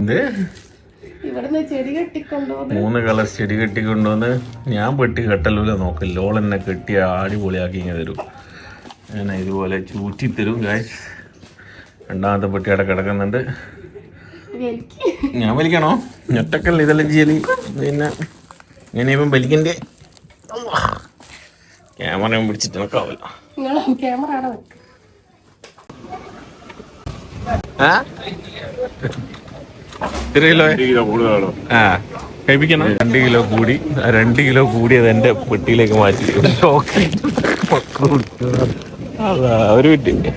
എന്ത് 3 കളർ ചെടി കെട്ടിക്കൊണ്ടുവന്ന് ഞാൻ പെട്ടി കെട്ടലൂല നോക്കില്ല. ഓളെന്നെ കെട്ടി അടിപൊളിയാക്കി ഇങ്ങനെ തരും. ഞാൻ ഇതുപോലെ ചൂറ്റി തരും ഗായ്സ്. രണ്ടാമത്തെ പെട്ടി അവിടെ കിടക്കുന്നുണ്ട്. ഞാൻ വലിക്കണോ? ഞൊട്ടക്കല്ല ഇതെല്ലാം ചെയ്യല്. പിന്നെ ഞാനിപ്പം വലിക്കണ്ടേ? ക്യാമറ പിടിച്ചിട്ട് നോക്കാവില്ല. കഴിപ്പിക്കണം. 2 കിലോ കൂടി. 2 കിലോ കൂടിയത് എന്റെ പെട്ടിയിലേക്ക് മാറ്റി. അതാ ഒരു മിനിറ്റ്.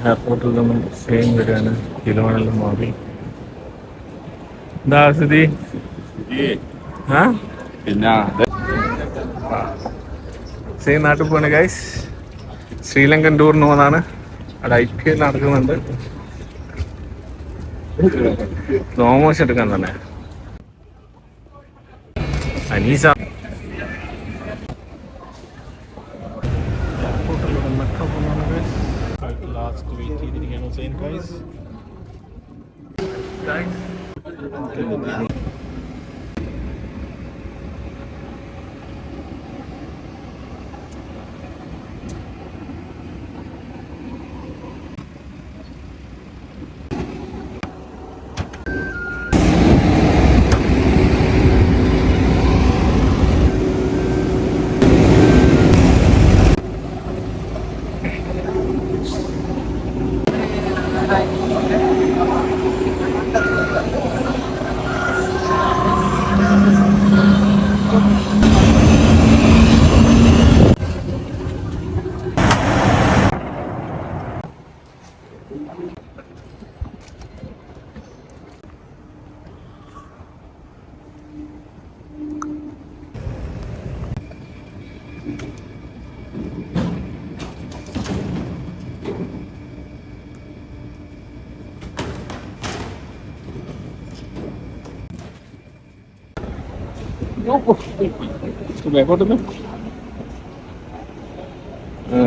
എയർപോർട്ടിൽ നിന്നും സെയിം വരികയാണ്. കിലോണെല്ലാം മാറി. എന്താ സ്ഥിതി? പിന്നെ സെയിം നാട്ടിൽ പോവാണ് ഗൈസ്. ശ്രീലങ്കൻ ടൂറിന് പോകുന്നതാണ്. അവിടെ IPL നടക്കുന്നുണ്ട്. നോമോസ് എടുക്കാൻ തന്നെ. അനീസ ലാസ്റ്റ് വെയിറ്റ് ചെയ്തിരിക്കുകയാണ് ഹുസൈൻ ഗൈസ്.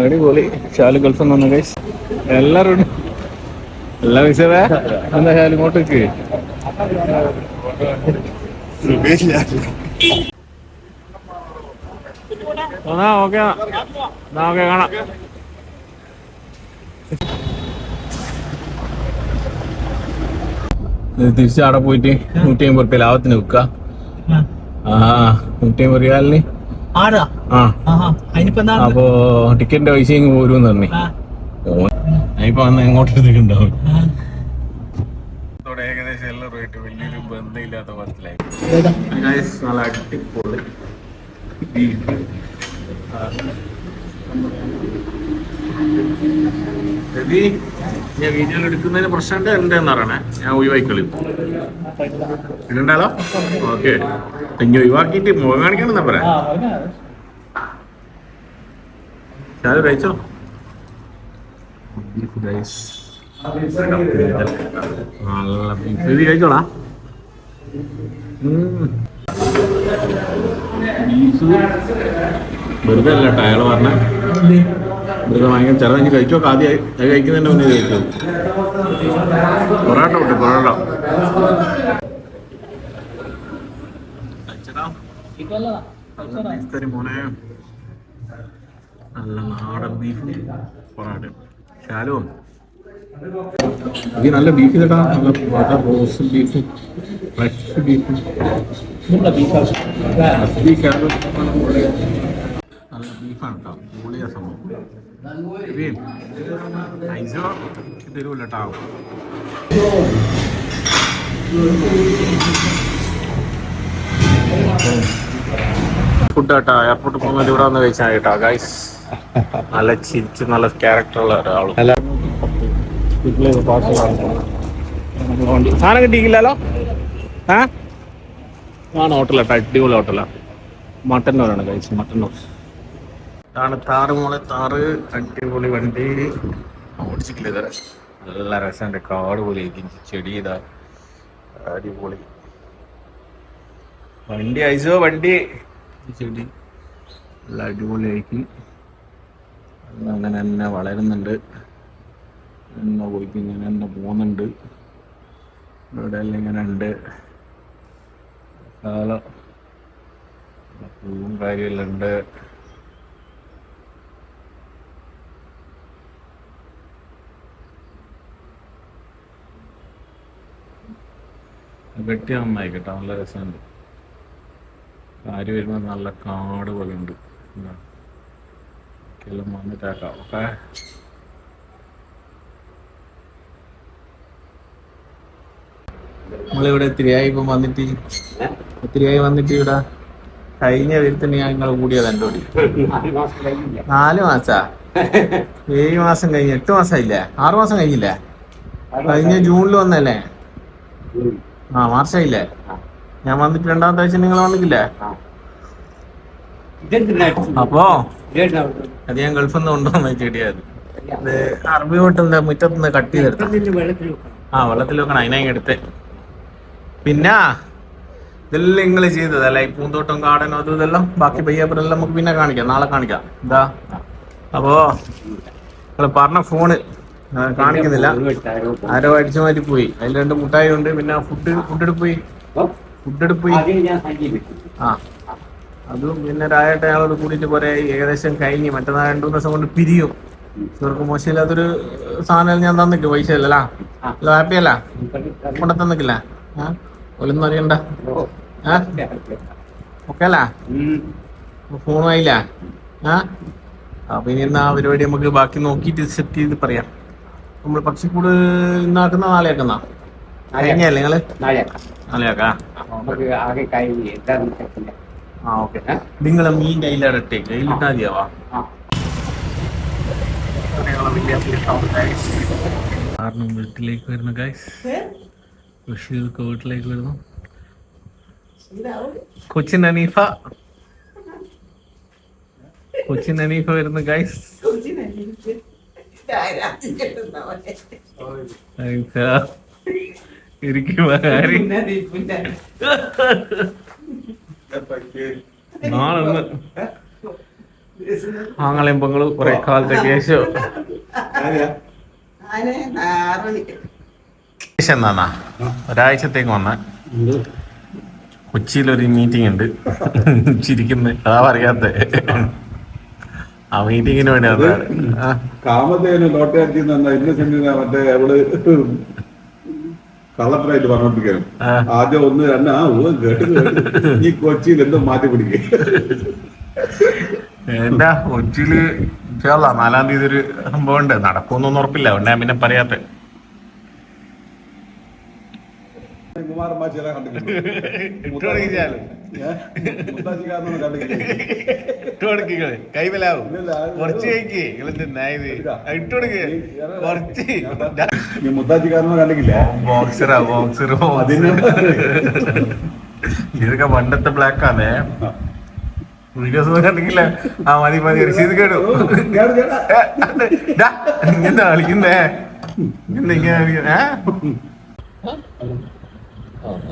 അടിപൊളി. ഷാല് ഗൾഫ് വന്നു ഗൈസ്. എല്ലാവരും എല്ലാ വിഷയവേ എന്താ ഷാല് ഇങ്ങോട്ടേക്ക്. ഓക്കെ കാണാം. തിരിച്ച് അവിടെ പോയിട്ട് 150 റുപ്യ ലാഭത്തിന് വിൽക്ക. 150 റിയാലിന്. അപ്പൊ ടിക്കറ്റിന്റെ പൈസ പോരും തന്നെ. ഇപ്പൊ വന്ന് എങ്ങോട്ടേക്കുണ്ടാവും. ഏകദേശം എല്ലാം റേറ്റ് വലിയൊരു ബന്ധമില്ലാത്ത പത്തിലായി. നല്ല അടിപൊളി ഞാൻ വീഡിയോ എടുക്കുന്നതിന് പ്രശ്നം എന്താന്ന് പറയണേ. ഞാൻ ഒഴിവാക്കിക്കളി ഇടണ്ടാലോ. ഓക്കെ, ഇനി ഒഴിവാക്കിയിട്ട് മുഖം കാണിക്കണമെന്നാ പറയാ. ഞാൻ കഴിച്ചോ ബീഫ് ഗൈസ്. നല്ല ബീഫ് ഇത് കഴിച്ചോളാ. ബീഫ് വെറുതെ അല്ല ടയർ പറഞ്ഞ വെറുതെ ഭയങ്കര ചിലവ്. എനിക്ക് കഴിച്ചോക്കെ ആദ്യമായി അത് കഴിക്കുന്നതിൻ്റെ മുന്നേ കഴിച്ചു. പൊറോട്ട ഉണ്ട്, പൊറോട്ട മോനെ. നല്ല നാടൻ ബീഫും പൊറോട്ടയും ശാലവും. ഇത് നല്ല ബീഫ് കേട്ടാ. നല്ല റോസ് ബീഫും ഫ്രഷ് ബീഫും നല്ല ബീഫാണ് കേട്ടോ. പൊളിയ സംഭവം. തരൂല്ല കേട്ടോ. ഫുഡ് കേട്ടോ. എയർപോർട്ടിൽ പോകുന്നത് ഇവിടെ വന്ന് കഴിച്ചാൽ കേട്ടോ ഗൈസ്. നല്ല ചിരിച്ച് നല്ല ക്യാരക്ടറുള്ള ഒരാളും. സാധനം കിട്ടിയില്ലല്ലോ. ആണ് ഹോട്ടലാട്ടോ, അടിപൊളി ഹോട്ടലാണ്. മട്ടന്നൂരാണ് കഴിച്ചത്, മട്ടന്നൂർ. ഇതാണ് താറ് മോളെ, താറ്. അടിപൊളി വണ്ടി ഓടിച്ചിട്ടില്ല ഇതുവരെ. നല്ല രസമുണ്ട്, കാട് പോലെ ചെടി ഇതാ, അടിപൊളി വണ്ടി. അയച്ചോ വണ്ടി, ചെടി നല്ല അടിപൊളിയായിട്ട് അങ്ങനെ തന്നെ വളരുന്നുണ്ട്. എന്നെ പോയിട്ട് ഇങ്ങനെ തന്നെ പോകുന്നുണ്ട്. ഇവിടെ എല്ലാം ഇങ്ങനെ ഉണ്ട്, കാലം പൂവും കാര്യമെല്ലാം ഉണ്ട്. വെട്ടി നന്നായി കേട്ടോ, നല്ല രസമുണ്ട്. കാര്യം വരുമ്പോൾ നല്ല കാട് പോലെ ഉണ്ട്. എല്ലാം വന്നിട്ടാക്കാം. ഓക്കെ, നമ്മളിവിടെ ഒത്തിരിയായി ഇപ്പം വന്നിട്ട്, ഒത്തിരിയായി വന്നിട്ട് ഇവിടെ കഴിഞ്ഞ വരുത്തിന് ഞാൻ നിങ്ങൾ കൂടിയത് എൻ്റെ കൂടി 4 മാസാ, 7 മാസം കഴിഞ്ഞ് 8 മാസമായില്ലേ, 6 മാസം കഴിഞ്ഞില്ലേ? കഴിഞ്ഞ ജൂണിൽ വന്നല്ലേ? മാർച്ചായില്ലേ? ഞാൻ വന്നിട്ട് 2ാമത്തെ ആഴ്ച നിങ്ങൾ വന്നിട്ടില്ലേ? അപ്പോ അത് ഞാൻ ഗൾഫിൽ നിന്ന് കൊണ്ടുവന്ന ചെടിയത്. ഇത് അറബി വീട്ടിന്റെ മുറ്റത്തുനിന്ന് കട്ട് ചെയ്തെടുത്ത. വെള്ളത്തിൽ വെക്കണം, അതിനായി എടുത്തേ. പിന്നെ ഇതെല്ലാം നിങ്ങൾ ചെയ്തതല്ലേ, ഈ പൂന്തോട്ടം ഗാർഡനും അതും ഇതെല്ലാം. ബാക്കി പയ്യപ്പുറെല്ലാം നമുക്ക് പിന്നെ കാണിക്കാം, നാളെ കാണിക്കാം. എന്താ അപ്പോ നിങ്ങൾ പറഞ്ഞ ഫോണ് കാണിക്കുന്നില്ല, ആരോ അടിച്ചു മാറ്റി പോയി. അതിൽ 2 മുട്ടായി ഉണ്ട്. പിന്നെ ഫുഡ് പോയി. അതും പിന്നെ രായട്ട ഞങ്ങളോട് കൂടിയിട്ട് കുറെ ഏകദേശം കഴിഞ്ഞ്. മറ്റന്നാൾ 2-3 ദിവസം കൊണ്ട് പിരിയും. ഇവർക്ക് മോശമില്ലാത്തൊരു സാധനം ഞാൻ തന്നിട്ട്, പൈസ അല്ലല്ലോ. ഹാപ്പി അല്ല, കൊണ്ട തന്നിക്കില്ല. ഒലൊന്നും അറിയണ്ട. ഓക്കെ അല്ല, ഫോണും ആയില്ല. അപ്പൊ ഇനി എന്നാ പരിപാടി നമുക്ക് ബാക്കി നോക്കിയിട്ട് സെറ്റ് ചെയ്ത് പറയാം. നമ്മൾ പക്ഷിക്കൂട് ഇന്നാക്കുന്ന നാളെയാക്കുന്ന കഴിഞ്ഞല്ലേ നിങ്ങള്? നാളെയാക്കാ. ഓക്കെ, നിങ്ങളെ മീൻ്റെ അതിലിട്ടേക്ക്, അതിലിട്ടാ മതിയാവാ. കാരണം വീട്ടിലേക്ക് വരുന്ന ഗൈസ്, ബഷീർക്ക് വീട്ടിലേക്ക് വരുന്നു. കൊച്ചിൻ അനീഫ വരുന്നു ഗൈസ്. നാളെ ആങ്ങളെയും പെങ്ങളും കുറെ കാലത്തെ ശേഷം എന്നാ ഒരാഴ്ചത്തേക്ക് വന്ന കൊച്ചിയിലൊരു മീറ്റിംഗ് ഉണ്ട്. ചിരിക്കുന്ന അതാ പറയാത്ത, ആ മീറ്റിങ്ങിന് വേണ്ടി കാമത്തേന് ലോട്ടയാക്കി മറ്റേ അവള് കള്ളത്തരായിട്ട് പറഞ്ഞോണ്ടിരിക്കാനും ആദ്യം 1 2 കേട്ട് ഈ കൊച്ചിയിൽ എന്തോ മാറ്റി പിടിക്കുക. എന്താ കൊച്ചിയില് 4-ാം തീയതി ഒരു സംഭവം ഉണ്ട്, നടക്കുമെന്നൊന്നും ഉറപ്പില്ല. അതുകൊണ്ട് ഞാൻ പിന്നെ പറയാത്ത. കൈമലാവും കുറച്ച് മുത്താച്ചിക്കാരനെ കണ്ടില്ല. ഇതൊക്കെ പണ്ടത്തെ ബ്ലാക്ക് ആണേ. വീഡിയോസ് ഒന്നും കണ്ടില്ല. മതി രസീത് കേടു. ഇങ്ങനെ കളിക്കുന്നേ, ഇങ്ങനെ കളിക്കുന്നേ.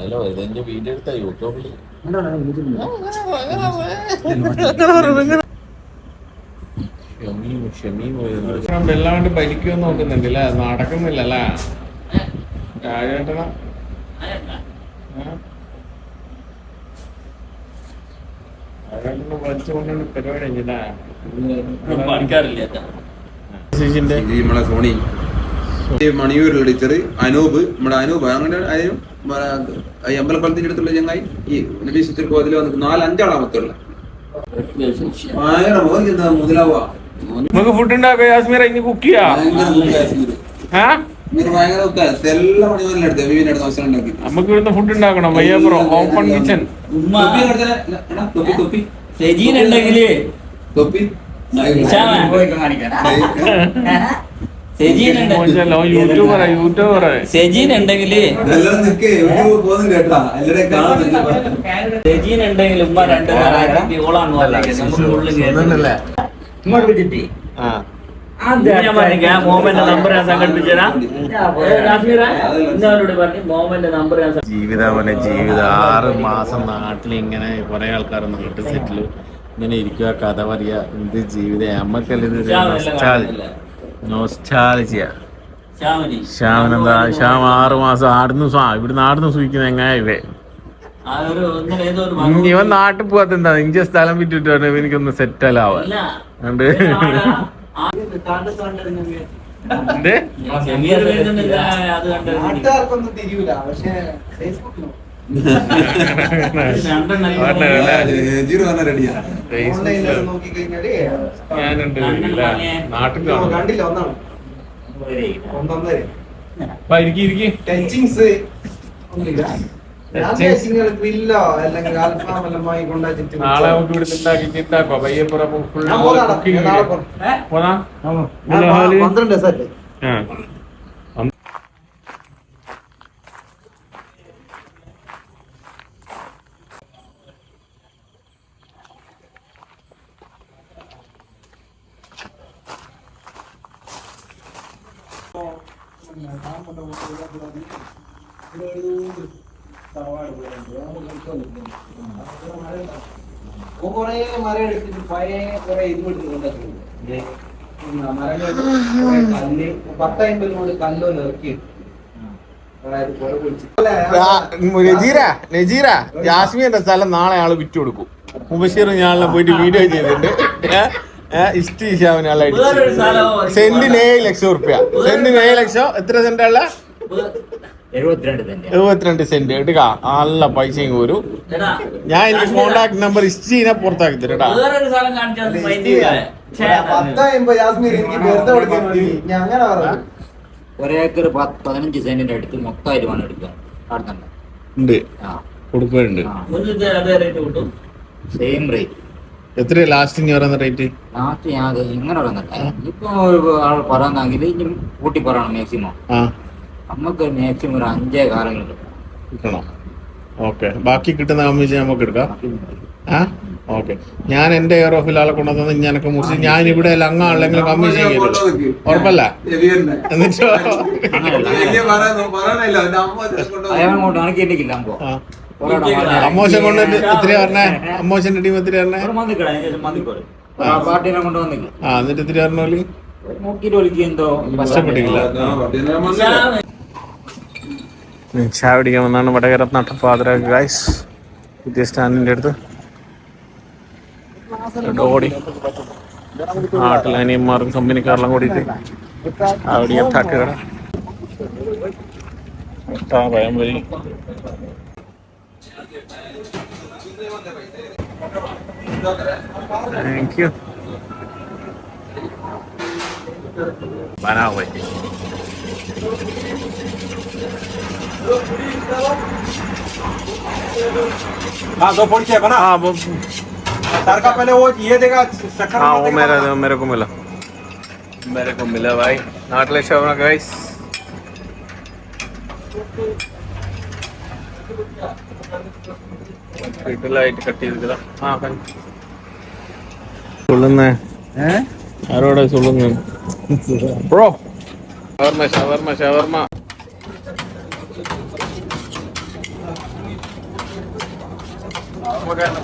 ഹലോ, ഇതെന്റെ വീഡിയോ എടുത്താ യൂട്യൂബിൽ വെള്ളാണ്ട് ഭരിക്കുമെന്ന് നോക്കുന്നുണ്ടല്ലേ, നടക്കുന്നില്ലല്ലേ രാജേട്ടന. രാജേട്ടനെ വലിച്ചുകൊണ്ടാണ് പരിപാടി കഴിഞ്ഞില്ലേ? നമ്മളെ സോണി മണിയൂരിലുള്ള ടീച്ചർ അനൂപ്, നമ്മുടെ അനൂപ് അങ്ങനെ അമ്പലക്കുളത്തിന്റെ അടുത്തുള്ള ചങ്ങായി ഈ നബീസ് കോതിൽ വന്നിട്ട് 4-5 ആളാമത്തുള്ള മുതലാവുക. നമുക്ക് ഫുഡ് ഉണ്ടാക്കാം യാസ്മീർ, ഇനി കുക്ക് ചെയ്യാം. നമുക്ക് ഇവിടുന്ന് ഫുഡ് ഉണ്ടാക്കണം. വയ്യാപ്പുറം ഓപ്പൺ കിച്ചൺ. യൂട്യൂബർ സെജീൻ ഉണ്ടെങ്കിൽ സെജീൻ ഉണ്ടെങ്കിൽ ഉമ്മ 2 നാളാക്കി ഓളാണ് നമുക്ക് ഉള്ളിൽ ഇങ്ങോട്ട് വിളിച്ചിട്ട് മോഹന്റെ നമ്പർ ഞാൻ സംഘടിപ്പിച്ചതാ പറഞ്ഞു മോഹന്റെ നമ്പർ ഞാൻ ജീവിതം 6 മാസം നാട്ടിൽ ഇങ്ങനെ കുറെ ആൾക്കാർ നാട്ടിൽ സെറ്റില് ഇങ്ങനെ ഇരിക്കുക, കഥ പറയാ, എന്ത് ജീവിതം നമ്മക്കല്ല നോസ്റ്റാൾജിയ. ശ്യാമനെന്താ ശ്യാം 6 മാസം ആടുന്നു ഇവിടുന്ന് ആടുന്നു സൂഹിക്കുന്ന എങ്ങായവേ ഇവൻ നാട്ടിൽ പോവാത്ത എന്താ ഇഞ്ച സ്ഥലം വിറ്റിട്ട് എനിക്കൊന്ന് സെറ്റലാവാ ഉണ്ട്. ഞാനുണ്ട് നാട്ടിൽ നാളെ നമുക്ക് ഇവിടെ ഉണ്ടാക്കോ പയ്യപ്പുറം കൊറേ മരം എടുത്തിട്ട് പഴയ കൊറേ ഇത് കൊണ്ടുവന്നിട്ടുണ്ട്. മരങ്ങൾ കല്ല് 10-50 കല്ലോ ഇറക്കി നജീറ ജാസ്മിന്റെ സ്ഥലം നാളെ ആള് വിറ്റു കൊടുക്കും. മുബഷീർ ഞാനെല്ലാം പോയിട്ട് വീഡിയോ ചെയ്തിട്ടുണ്ട്. ഇഷ്ടിശാവിനാളെ സെന്റിന് 7 ലക്ഷം റുപ്യ. സെന്റിന് 7 ലക്ഷം. എത്ര സെന്റുള്ള 72 സെന്റ് എടുക്ക. നല്ല പൈസയും വരും. ഞാൻ എനിക്ക് കോണ്ടാക്ട് നമ്പർ ഇഷ്ടിനെ പുറത്താക്കി തരും കേട്ടാ. ഒരേക്കർ 15 സെന്റിന്റെ അടുത്ത് മൊത്തമായിട്ട് വേണം എടുക്കാൻ ഉണ്ട് കൊടുക്കുന്നുണ്ട്. Same rate. എത്ര ലാസ്റ്റ് ഇനി പറയുന്ന റേറ്റ്? ലാസ്റ്റ് ഞാൻ ഇങ്ങനെ പറയുന്നില്ല. ഇപ്പൊ ആൾ പറയാന്നെങ്കിൽ ഇനി കൂട്ടി പറയണം മാക്സിമം. നമുക്ക് മാക്സിമം ഒരു 5 കാലങ്ങൾ കിട്ടണം. ഓക്കെ, ബാക്കി കിട്ടുന്ന കമ്മീഷൻ നമുക്ക് എടുക്കാം. ഓക്കെ, ഞാൻ എന്റെ എയർ ഓഫിൽ ആളെ കൊണ്ടുവന്നത് ഞാനൊക്കെ മുറിച്ച് ഞാൻ ഇവിടെ ലങ്ങാണെങ്കിലും കമ്മീഷൻ ചെയ്തു ഉറപ്പല്ല. എന്നിട്ടോ അമ്മോശൻ കൊണ്ട് എത്രയാ പറഞ്ഞേ? അമ്മോശന്റെ ടീം എത്രയാ പറഞ്ഞേ? എന്നിട്ട് എത്രയാ പറഞ്ഞോളി? കഷ്ടപ്പെട്ടില്ല. ചായ പിടിക്കാൻ വന്നാണ് വടകര നട്ടപ്പാതിര ഗൈസ്. പുതിയ സ്റ്റാൻഡിന്റെ അടുത്ത് ഓടി നാട്ടിലെ അനിയന്മാർക്കും കമ്പനിക്കാരെല്ലാം കൂടിയിട്ട് അവിടെ തട്ടുകട ഭയം വരി. Thank you. बनाओ भाई. हाँ 2 पॉइंट है बना. हाँ वो सर का पहले वो ये देगा शक्कर. हाँ वो मेरे को मिला भाई. नाटले शवर्मा गाइस. ലൈറ്റ് കട്ട് ചെയ്തില്ല. சொல்லுங்க ആരോടാ சொல்லுங்க ബ്രോ? ഷവർമ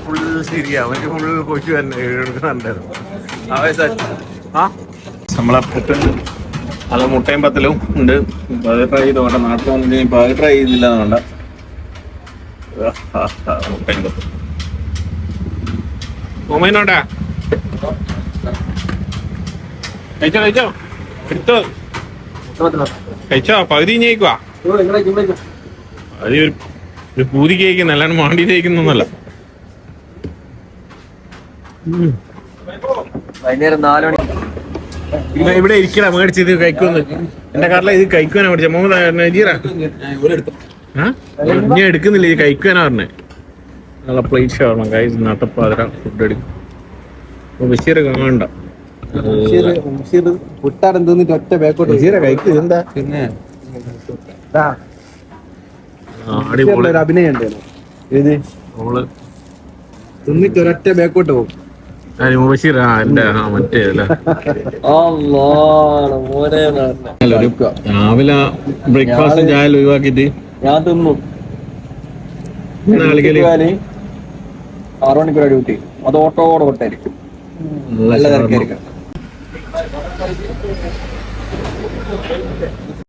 ഫുൾ ശരിയാ. അവന് ഫുൾ കൊച്ചു തന്നെ എടുക്കുന്നുണ്ടായിരുന്നു. നമ്മളെ പുട്ടുണ്ട് അത് മുട്ടയും പത്തലും ഉണ്ട്. അത് ട്രൈ ചെയ്ത് വേണ്ട. നാട്ടിൽ വന്നിട്ട് ഇപ്പൊ അത് ട്രൈ ചെയ്തില്ല വേണ്ട. മുട്ടയും പത്തും ഓമേനോട്ടാ കഴിച്ചോ എടുത്തോ കഴിച്ചോ. പകുതി ഞയിക്കുവാ. അത് ഒരു പൂതി കഴിക്കുന്ന അല്ലാണ്ട് മാണ്ടി കഴിക്കുന്നൊന്നല്ല. വൈകുന്നേരം 4 മണി ഇവിടെ ഇരിക്കണ മേടിച്ചത് കഴിക്കുമെന്ന്. എന്റെ കാറിലെ ഇത് കഴിക്കുവാനാ മേടിച്ച മുഹമ്മദ് നജീറ. ഞാൻ എടുക്കുന്നില്ല, ഇത് കഴിക്കുവാനാ പറഞ്ഞേ. നല്ല പ്ലേറ്റ് ഷവർമ ഗൈസ്. നട്ടപ്പാതിര ഫുഡ് എടുക്കും. ബഷീർ കാണണ്ട പുട്ടാടം തിന്നിട്ട് ഒറ്റ ബേക്കോട്ട് കഴിക്കും എന്താ പിന്നെ അടിപൊളി ഒരു അഭിനയം ഉണ്ടായിരുന്നു ഇത് ഓള് തിന്നിട്ട് ഒരൊറ്റ ബേക്കോട്ട് പോകും. മുബഷീർ എന്റെ മറ്റേ അല്ല രാവിലെ ബ്രേക്ക്ഫാസ്റ്റ് ചായ ഒഴിവാക്കിട്ട് ഞാൻ തിന്നു 6 മണിക്കൂർ ഡ്യൂട്ടി. അത് ഓട്ടോടെ ഓട്ടായിരിക്കും, നല്ല തിരക്കായിരിക്കും.